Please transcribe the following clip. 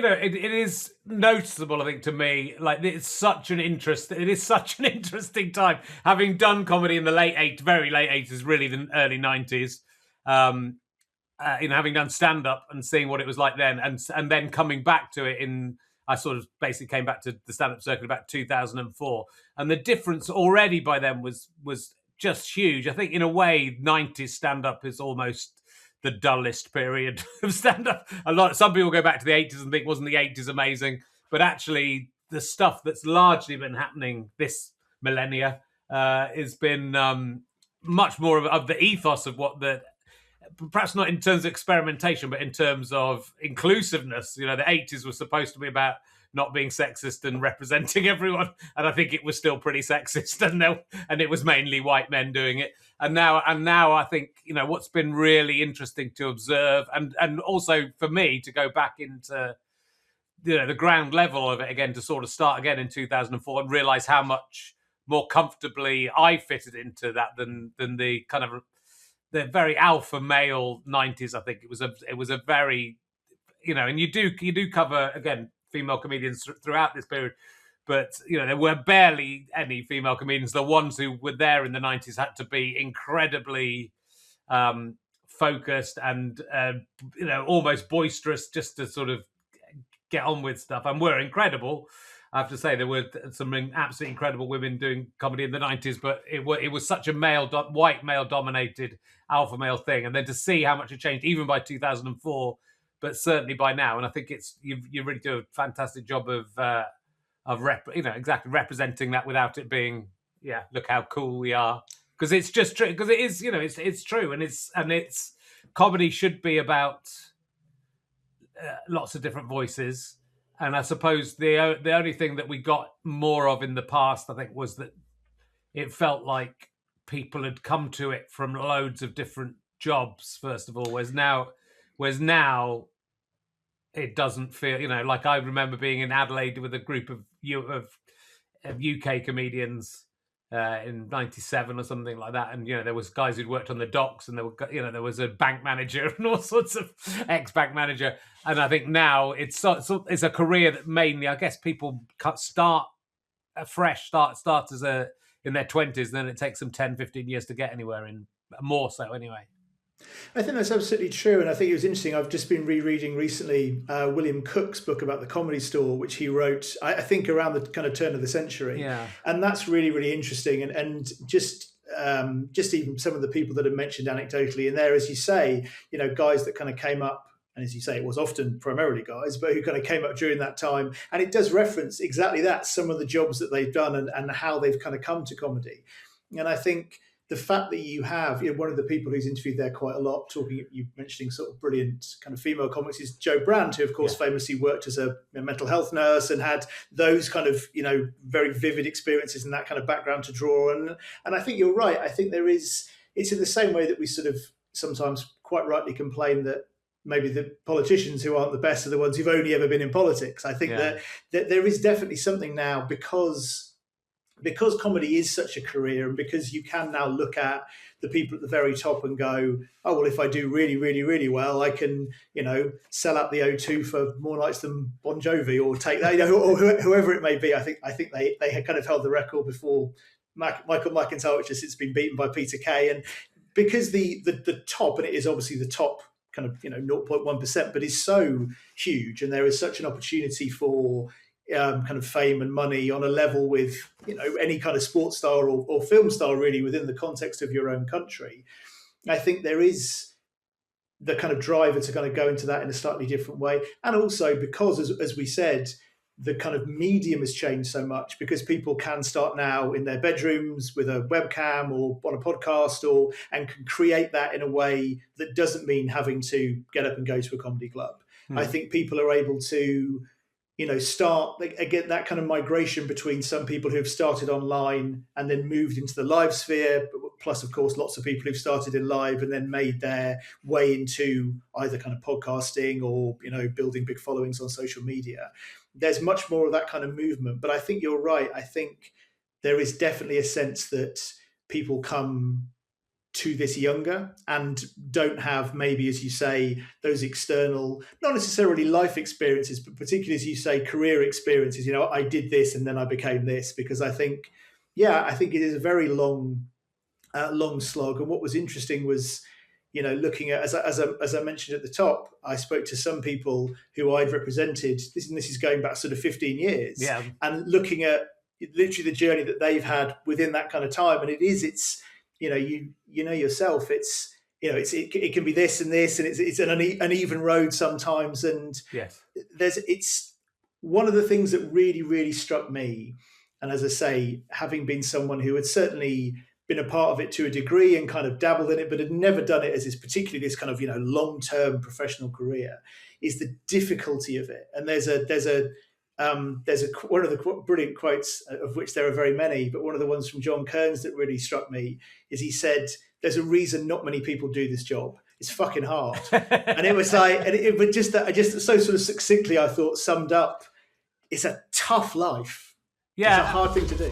think, it is noticeable, I think, to me, like it is such an interesting time. Having done comedy in the very late 80s, really the early 90s, having done stand-up and seeing what it was like then, and then coming back to it I sort of basically came back to the stand-up circuit about 2004, and the difference already by then was just huge. I think in a way, 90s stand-up is almost the dullest period of stand-up. Some people go back to the 80s and think, wasn't the 80s amazing? But actually, the stuff that's largely been happening this millennia has been much more of the ethos of what perhaps not in terms of experimentation, but in terms of inclusiveness. The 80s was supposed to be about not being sexist and representing everyone, and I think it was still pretty sexist, and it was mainly white men doing it. And now I think what's been really interesting to observe, and also for me to go back into the ground level of it again, to sort of start again in 2004 and realize how much more comfortably I fitted into that than the kind of the very alpha male 90s. I think it was a very, and you do cover again female comedians throughout this period, but there were barely any female comedians. The ones who were there in the 90s had to be incredibly focused and almost boisterous just to sort of get on with stuff, and were incredible. I have to say there were some absolutely incredible women doing comedy in the 90s, but it was such a white male dominated alpha male thing, and then to see how much it changed even by 2004, but certainly by now. And I think you really do a fantastic job of representing that without it being look how cool we are, because it's just true, because it is it's true, and it's comedy should be about lots of different voices. And I suppose the only thing that we got more of in the past, I think, was that it felt like people had come to it from loads of different jobs, first of all, whereas now it doesn't feel, like I remember being in Adelaide with a group of UK comedians in 97 or something like that, and there was guys who'd worked on the docks, and there was a bank manager and all sorts of ex-bank manager. And I think now it's a career that mainly, I guess, people start fresh, start as in their 20s, and then it takes them 10, 15 years to get anywhere, in more so anyway. I think that's absolutely true, and I think it was interesting. I've just been rereading recently William Cook's book about the Comedy Store, which he wrote, I think, around the kind of turn of the century. Yeah. And that's really, really interesting. And just even some of the people that are mentioned anecdotally in there, as you say, guys that kind of came up, and as you say, it was often primarily guys, but who kind of came up during that time. And it does reference exactly that, some of the jobs that they've done and how they've kind of come to comedy. And I think the fact that you have, one of the people who's interviewed there quite a lot, you mentioning sort of brilliant kind of female comics, is Jo Brand, who of course famously worked as a mental health nurse and had those kind of very vivid experiences and that kind of background to draw on. And I think you're right. I think it's in the same way that we sort of sometimes quite rightly complain that maybe the politicians who aren't the best are the ones who've only ever been in politics. I think that there is definitely something now, because comedy is such a career, and because you can now look at the people at the very top and go, oh, well, if I do really, really, really well, I can, sell out the O2 for more nights than Bon Jovi, or take that, or whoever it may be. I think they had kind of held the record before Michael McIntyre, which has since been beaten by Peter Kay. And because the top, and it is obviously the top kind of 0.1%, but is so huge, and there is such an opportunity for kind of fame and money on a level with any kind of sports star or film star, really, within the context of your own country. I think there is the kind of driver to kind of go into that in a slightly different way. And also because, as we said, the kind of medium has changed so much, because people can start now in their bedrooms with a webcam or on a podcast, and can create that in a way that doesn't mean having to get up and go to a comedy club. I think people are able to start again that kind of migration between some people who've started online and then moved into the live sphere, plus of course lots of people who've started in live and then made their way into either kind of podcasting or building big followings on social media. There's much more of that kind of movement. But I think you're right. I think there is definitely a sense that people come to this younger and don't have, maybe, as you say, those external, not necessarily life experiences, but particularly, as you say, career experiences. I did this and then I became this, because I think it is a very long slog. And what was interesting was, looking at, as I mentioned at the top, I spoke to some people who I'd represented. This is going back sort of 15 years, and looking at literally the journey that they've had within that kind of time. And it's yourself. It can be this and this, and it's an uneven road sometimes. And it's one of the things that really, really struck me. And as I say, having been someone who had certainly been a part of it to a degree and kind of dabbled in it, but had never done it as particularly this kind of long-term professional career, is the difficulty of it. And there's one of the brilliant quotes, of which there are very many, but one of the ones from John Kearns that really struck me is, he said, "There's a reason not many people do this job. It's fucking hard." And it was like, and it was just that, I just so sort of succinctly, I thought, summed up, it's a tough life. Yeah, it's a hard thing to do.